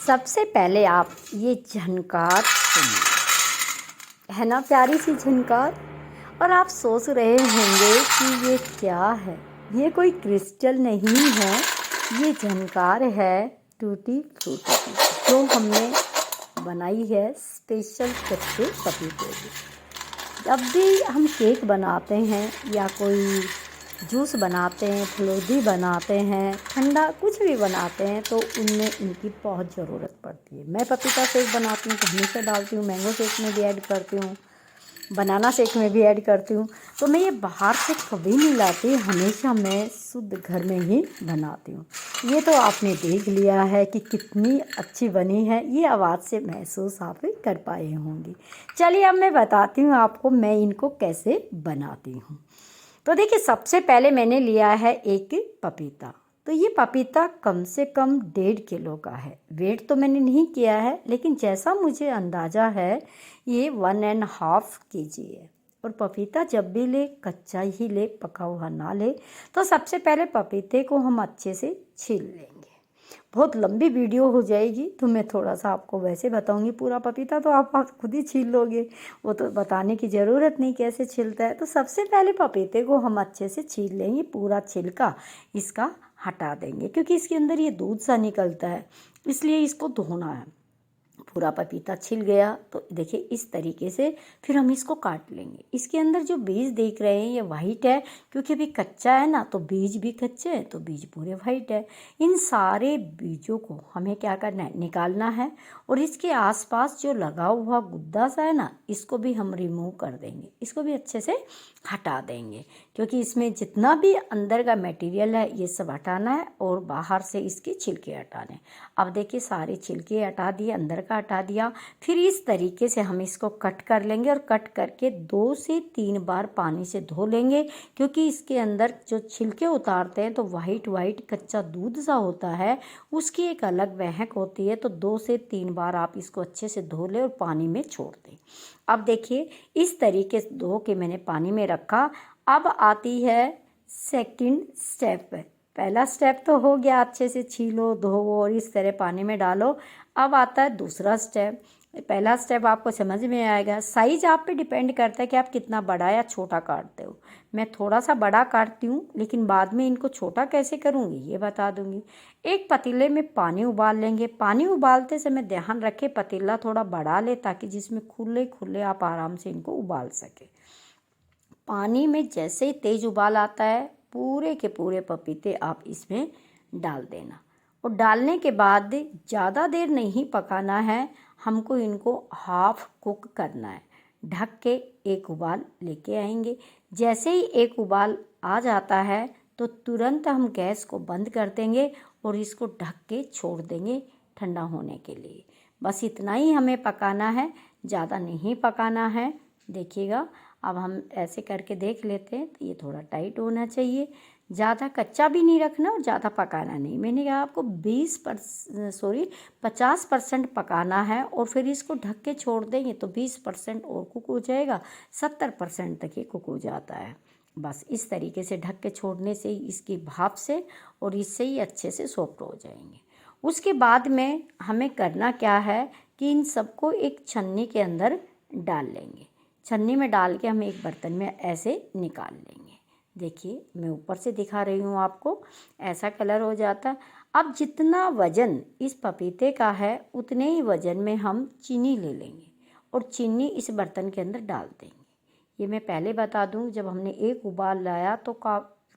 सबसे पहले आप ये झनकार सुनिए, है ना प्यारी सी झनकार। और आप सोच रहे होंगे कि ये क्या है। ये कोई क्रिस्टल नहीं है, ये झनकार है टूटी फ्रूटी की, जो हमने बनाई है स्पेशल कच्चे पपीते की। जब भी हम केक बनाते हैं या कोई जूस बनाते हैं, फलूदी बनाते हैं, ठंडा कुछ भी बनाते हैं, तो उनमें इनकी बहुत ज़रूरत पड़ती है। मैं पपीता शेक बनाती हूँ तो हमेशा डालती हूँ, मैंगो शेक में भी ऐड करती हूँ, बनाना शेक में भी ऐड करती हूँ। तो मैं ये बाहर से कभी नहीं लाती, हमेशा मैं शुद्ध घर में ही बनाती हूँ। ये तो आपने देख लिया है कि कितनी अच्छी बनी है, ये आवाज़ से महसूस आप कर पाए होंगे। चलिए अब मैं बताती हूँ आपको मैं इनको कैसे बनाती हूँ। तो देखिए, सबसे पहले मैंने लिया है एक पपीता। तो ये पपीता कम से कम 1.5 किलो का है। वेट तो मैंने नहीं किया है, लेकिन जैसा मुझे अंदाज़ा है ये 1.5 kg है। और पपीता जब भी ले, कच्चा ही ले, पका हुआ ना ले। तो सबसे पहले पपीते को हम अच्छे से छील लेंगे। बहुत लंबी वीडियो हो जाएगी, तो मैं थोड़ा सा आपको वैसे बताऊंगी। पूरा पपीता तो आप खुद ही छील लोगे, वो तो बताने की ज़रूरत नहीं कैसे छिलता है। तो सबसे पहले पपीते को हम अच्छे से छील लेंगे, पूरा छिलका इसका हटा देंगे, क्योंकि इसके अंदर ये दूध सा निकलता है, इसलिए इसको धोना है। पूरा पपीता छिल गया तो देखिए इस तरीके से फिर हम इसको काट लेंगे। इसके अंदर जो बीज देख रहे हैं ये वाइट है, क्योंकि अभी कच्चा है ना, तो बीज भी कच्चे हैं तो बीज पूरे वाइट है। इन सारे बीजों को हमें क्या करना है, निकालना है। और इसके आसपास जो लगा हुआ गुद्दा सा है ना, इसको भी हम रिमूव कर देंगे, इसको भी अच्छे से हटा देंगे, क्योंकि इसमें जितना भी अंदर का मटेरियल है ये सब हटाना है और बाहर से इसके छिलके हटाने। अब देखिए सारे छिलके हटा दिए, अंदर का हटा दिया। फिर इस तरीके से हम इसको कट कर लेंगे और कट करके 2 से 3 बार पानी से धो लेंगे, क्योंकि इसके अंदर जो छिलके उतारते हैं तो वाइट वाइट कच्चा दूध सा होता है, उसकी एक अलग महक होती है। तो 2 से 3 बार आप इसको अच्छे से धो लें और पानी में छोड़ दें। अब देखिए इस तरीके से धो के मैंने पानी में रखा। अब आती है सेकंड स्टेप। पहला स्टेप तो हो गया, अच्छे से छीलो, धोवो और इस तरह पानी में डालो। अब आता है दूसरा स्टेप। पहला स्टेप आपको समझ में आएगा। साइज आप पे डिपेंड करता है कि आप कितना बड़ा या छोटा काटते हो। मैं थोड़ा सा बड़ा काटती हूँ, लेकिन बाद में इनको छोटा कैसे करूँगी ये बता दूँगी। एक पतीले में पानी उबाल लेंगे। पानी उबालते समय ध्यान रखें पतीला थोड़ा बड़ा ले, ताकि जिसमें खुले खुले आप आराम से इनको उबाल सकें। पानी में जैसे ही तेज उबाल आता है, पूरे के पूरे पपीते आप इसमें डाल देना। और डालने के बाद ज़्यादा देर नहीं पकाना है, हमको इनको हाफ कुक करना है। ढक के एक उबाल लेके आएंगे। जैसे ही एक उबाल आ जाता है तो तुरंत हम गैस को बंद कर देंगे और इसको ढक के छोड़ देंगे ठंडा होने के लिए। बस इतना ही हमें पकाना है, ज़्यादा नहीं पकाना है। देखिएगा अब हम ऐसे करके देख लेते हैं। तो ये थोड़ा टाइट होना चाहिए, ज़्यादा कच्चा भी नहीं रखना और ज़्यादा पकाना नहीं। मैंने कहा आपको 50% पकाना है और फिर इसको ढक के छोड़ देंगे तो 20% और कुक हो जाएगा, 70% तक ये कुक हो जाता है। बस इस तरीके से ढक के छोड़ने से ही इसकी भाप से और इससे ही अच्छे से सॉफ्ट हो जाएंगे। उसके बाद में हमें करना क्या है कि इन सबको एक छन्नी के अंदर डाल लेंगे। छन्नी में डाल के हम एक बर्तन में ऐसे निकाल लेंगे। देखिए मैं ऊपर से दिखा रही हूँ आपको, ऐसा कलर हो जाता। अब जितना वज़न इस पपीते का है उतने ही वज़न में हम चीनी ले लेंगे और चीनी इस बर्तन के अंदर डाल देंगे। ये मैं पहले बता दूँ, जब हमने एक उबाल लाया तो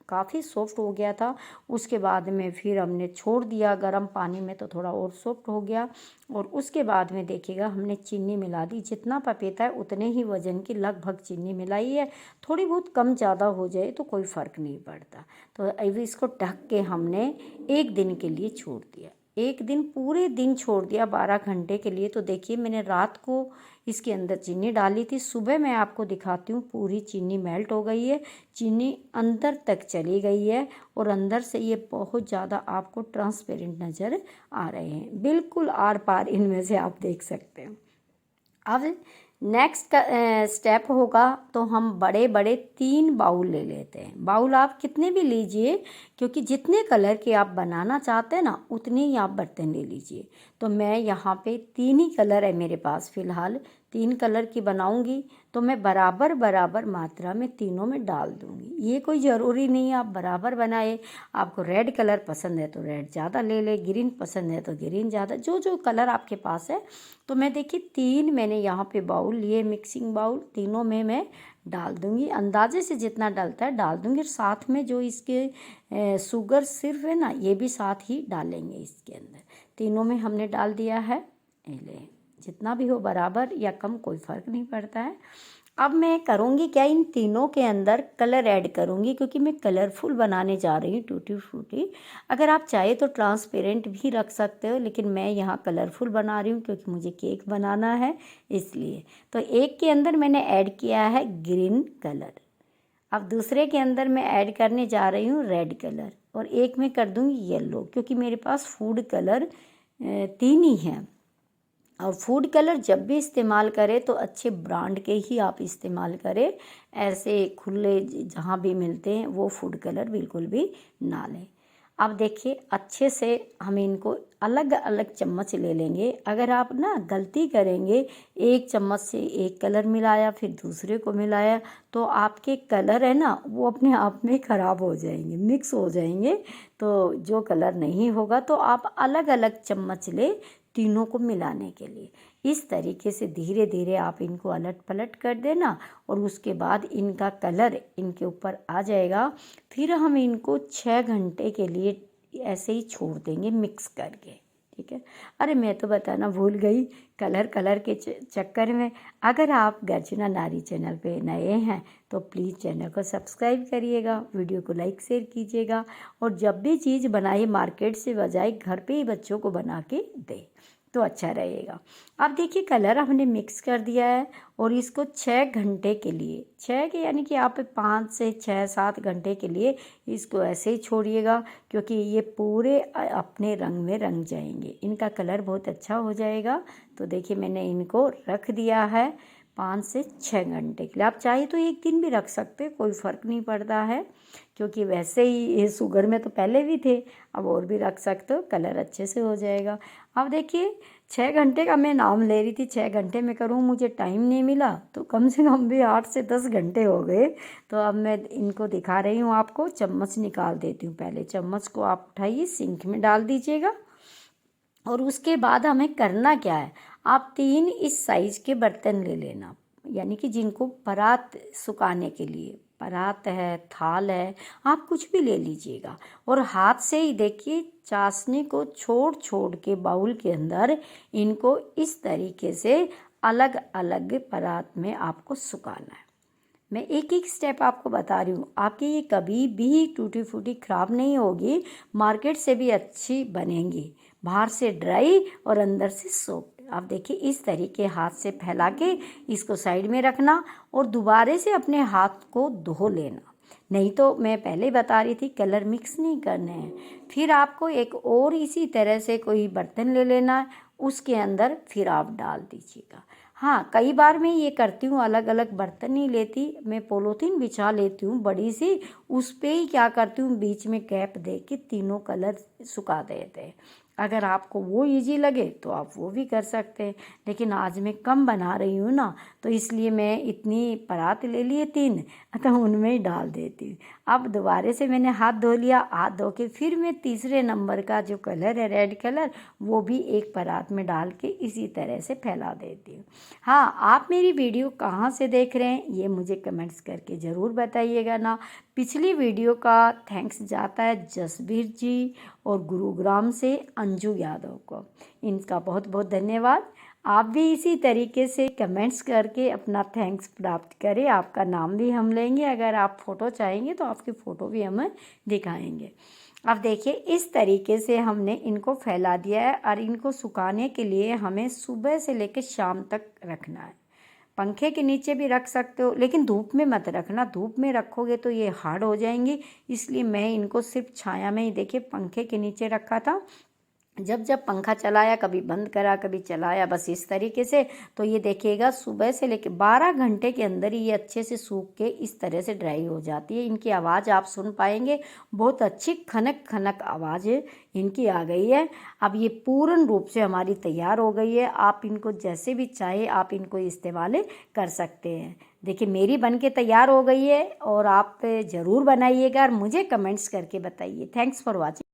काफ़ी सॉफ्ट हो गया था। उसके बाद में फिर हमने छोड़ दिया गर्म पानी में तो थोड़ा और सॉफ्ट हो गया। और उसके बाद में देखिएगा हमने चीनी मिला दी। जितना पपीता है उतने ही वज़न की लगभग चीनी मिलाई है। थोड़ी बहुत कम ज़्यादा हो जाए तो कोई फ़र्क नहीं पड़ता। तो अभी इसको ढक के हमने 1 दिन के लिए छोड़ दिया। 1 दिन पूरे दिन छोड़ दिया, 12 घंटे के लिए। तो देखिए मैंने रात को इसके अंदर चीनी डाली थी, सुबह मैं आपको दिखाती हूँ पूरी चीनी मेल्ट हो गई है, चीनी अंदर तक चली गई है और अंदर से ये बहुत ज़्यादा आपको ट्रांसपेरेंट नज़र आ रहे हैं, बिल्कुल आर पार इनमें से आप देख सकते हैं। अब नेक्स्ट स्टेप होगा तो हम बड़े बड़े 3 बाउल ले लेते हैं। बाउल आप कितने भी लीजिए, क्योंकि जितने कलर के आप बनाना चाहते हैं ना उतने ही आप बर्तन ले लीजिए। तो मैं यहाँ पे 3 ही कलर है मेरे पास फ़िलहाल, 3 कलर की बनाऊंगी तो मैं बराबर बराबर मात्रा में तीनों में डाल दूंगी। ये कोई ज़रूरी नहीं है आप बराबर बनाए। आपको रेड कलर पसंद है तो रेड ज़्यादा ले ले, ग्रीन पसंद है तो ग्रीन ज़्यादा, जो जो कलर आपके पास है। तो मैं देखिए 3 मैंने यहाँ पे बाउल लिए, मिक्सिंग बाउल, तीनों में मैं डाल दूंगी। अंदाजे से जितना डलता है डाल दूंगी। साथ में जो इसके शुगर सिर्फ है ना, ये भी साथ ही डालेंगे इसके अंदर। तीनों में हमने डाल दिया है। ले, जितना भी हो बराबर या कम कोई फ़र्क नहीं पड़ता है। अब मैं करूँगी क्या, इन तीनों के अंदर कलर ऐड करूँगी, क्योंकि मैं कलरफुल बनाने जा रही हूँ टूटी फ्रूटी। अगर आप चाहे तो ट्रांसपेरेंट भी रख सकते हो, लेकिन मैं यहाँ कलरफुल बना रही हूँ क्योंकि मुझे केक बनाना है इसलिए। तो एक के अंदर मैंने ऐड किया है ग्रीन कलर, अब दूसरे के अंदर मैं ऐड करने जा रही हूँ रेड कलर, और एक में कर दूँगी येलो, क्योंकि मेरे पास फूड कलर 3 ही हैं। और फूड कलर जब भी इस्तेमाल करें तो अच्छे ब्रांड के ही आप इस्तेमाल करें, ऐसे खुले जहाँ भी मिलते हैं वो फूड कलर बिल्कुल भी ना लें। अब देखिए अच्छे से हम इनको अलग अलग चम्मच ले लेंगे। अगर आप ना गलती करेंगे, एक चम्मच से एक कलर मिलाया फिर दूसरे को मिलाया, तो आपके कलर है ना वो अपने आप में ख़राब हो जाएंगे, मिक्स हो जाएंगे। तो जो कलर नहीं होगा तो आप अलग अलग चम्मच ले तीनों को मिलाने के लिए। इस तरीके से धीरे धीरे आप इनको अलट पलट कर देना, और उसके बाद इनका कलर इनके ऊपर आ जाएगा। फिर हम इनको 6 घंटे के लिए ऐसे ही छोड़ देंगे मिक्स करके, ठीक है। अरे मैं तो बताना भूल गई, कलर के चक्कर में, अगर आप गर्जना नारी चैनल पे नए हैं तो प्लीज़ चैनल को सब्सक्राइब करिएगा, वीडियो को लाइक शेयर कीजिएगा, और जब भी चीज़ बनाए मार्केट से बजाय घर पे ही बच्चों को बना के दे तो अच्छा रहेगा। अब देखिए कलर हमने मिक्स कर दिया है, और इसको 6 घंटे के लिए, 6 के यानी कि आप 5 से 6-7 घंटे के लिए इसको ऐसे ही छोड़िएगा, क्योंकि ये पूरे अपने रंग में रंग जाएंगे, इनका कलर बहुत अच्छा हो जाएगा। तो देखिए मैंने इनको रख दिया है 5 से 6 घंटे के लिए। आप चाहे तो एक दिन भी रख सकते, कोई फ़र्क नहीं पड़ता है, क्योंकि वैसे ही ये शुगर में तो पहले भी थे, अब और भी रख सकते हो, कलर अच्छे से हो जाएगा। अब देखिए 6 घंटे का मैं नाम ले रही थी, 6 घंटे में करूँ, मुझे टाइम नहीं मिला, तो कम से कम भी 8 से 10 घंटे हो गए। तो अब मैं इनको दिखा रही हूँ आपको, चम्मच निकाल देती हूँ। पहले चम्मच को आप उठाइए, सिंक में डाल दीजिएगा, और उसके बाद हमें करना क्या है, आप 3 इस साइज़ के बर्तन ले लेना, यानी कि जिनको परात सुखाने के लिए, परात है, थाल है, आप कुछ भी ले लीजिएगा, और हाथ से ही देखिए चाशनी को छोड़ छोड़ के बाउल के अंदर इनको इस तरीके से अलग अलग परात में आपको सुखाना है। मैं एक एक स्टेप आपको बता रही हूँ, आपकी ये कभी भी टूटी फूटी ख़राब नहीं होगी, मार्केट से भी अच्छी बनेंगी, बाहर से ड्राई और अंदर से सॉफ्ट। आप देखिए इस तरीके हाथ से फैला के इसको साइड में रखना, और दोबारे से अपने हाथ को धो लेना, नहीं तो मैं पहले बता रही थी कलर मिक्स नहीं करने हैं। फिर आपको एक और इसी तरह से कोई बर्तन ले लेना है, उसके अंदर फिर आप डाल दीजिएगा। हाँ, कई बार मैं ये करती हूँ, अलग अलग बर्तन नहीं लेती, मैं पॉलीथीन बिछा लेती हूँ बड़ी सी, उस पर ही क्या करती हूँ बीच में कैप दे के तीनों कलर सुखा देते हैं। अगर आपको वो इजी लगे तो आप वो भी कर सकते हैं, लेकिन आज मैं कम बना रही हूँ ना, तो इसलिए मैं इतनी परात ले लिए 3, तो उनमें ही डाल देती हूँ। अब दोबारा से मैंने हाथ धो लिया, हाथ धो के फिर मैं तीसरे नंबर का जो कलर है रेड कलर, वो भी एक परात में डाल के इसी तरह से फैला देती हूँ। हाँ, आप मेरी वीडियो कहाँ से देख रहे हैं ये मुझे कमेंट्स करके ज़रूर बताइएगा ना। पिछली वीडियो का थैंक्स जाता है जसबीर जी और गुरुग्राम से अंजू यादव को, इनका बहुत बहुत धन्यवाद। आप भी इसी तरीके से कमेंट्स करके अपना थैंक्स प्राप्त करें, आपका नाम भी हम लेंगे। अगर आप फ़ोटो चाहेंगे तो आपकी फ़ोटो भी हम दिखाएंगे। अब देखिए इस तरीके से हमने इनको फैला दिया है, और इनको सुखाने के लिए हमें सुबह से लेकर शाम तक रखना है। पंखे के नीचे भी रख सकते हो, लेकिन धूप में मत रखना, धूप में रखोगे तो ये हार्ड हो जाएंगी, इसलिए मैं इनको सिर्फ छाया में ही देखिए पंखे के नीचे रखा था। जब जब पंखा चलाया, कभी बंद करा, कभी चलाया, बस इस तरीके से। तो ये देखिएगा सुबह से लेके 12 घंटे के अंदर ही ये अच्छे से सूख के इस तरह से ड्राई हो जाती है। इनकी आवाज़ आप सुन पाएंगे, बहुत अच्छी खनक खनक आवाज़ इनकी आ गई है। अब ये पूर्ण रूप से हमारी तैयार हो गई है। आप इनको जैसे भी चाहे आप इनको इस्तेमाल कर सकते हैं। देखिए मेरी बन के तैयार हो गई है और आप ज़रूर बनाइएगा और मुझे कमेंट्स करके बताइए। Thanks for watching.